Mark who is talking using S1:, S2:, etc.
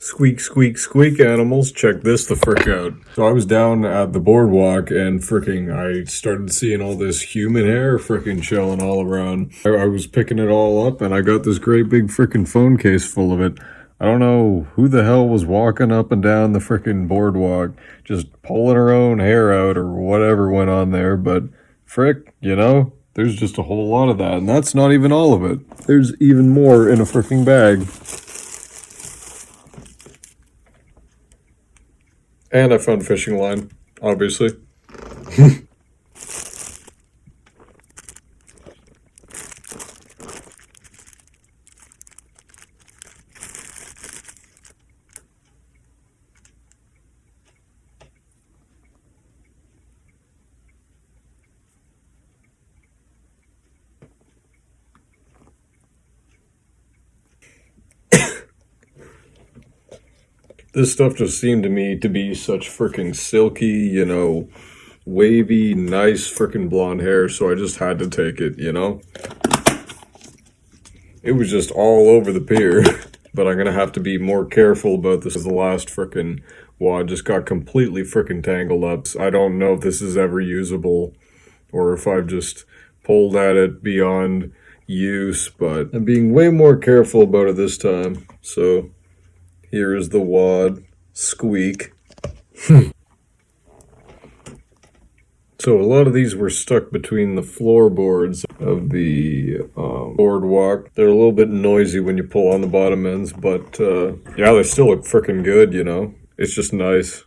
S1: Squeak, squeak, squeak, animals. Check this the frick out. So I was down at the boardwalk and fricking I started seeing all this human hair fricking chilling all around. I was picking it all up and I got this great big fricking phone case full of it. I don't know who the hell was walking up and down the fricking boardwalk, just pulling her own hair out or whatever went on there, but frick, there's just a whole lot of that, and that's not even all of it. There's even more in a fricking bag. And I found a fishing line, obviously. This stuff just seemed to me to be such freaking silky, wavy, nice freaking blonde hair, so I just had to take it, It was just all over the pier, but I'm gonna have to be more careful about this as the last freaking wad just got completely freaking tangled up. I don't know if this is ever usable or if I've just pulled at it beyond use, but I'm being way more careful about it this time, so... Here is the wad. Squeak. So a lot of these were stuck between the floorboards of the boardwalk. They're a little bit noisy when you pull on the bottom ends, but yeah, they still look freaking good, It's just nice.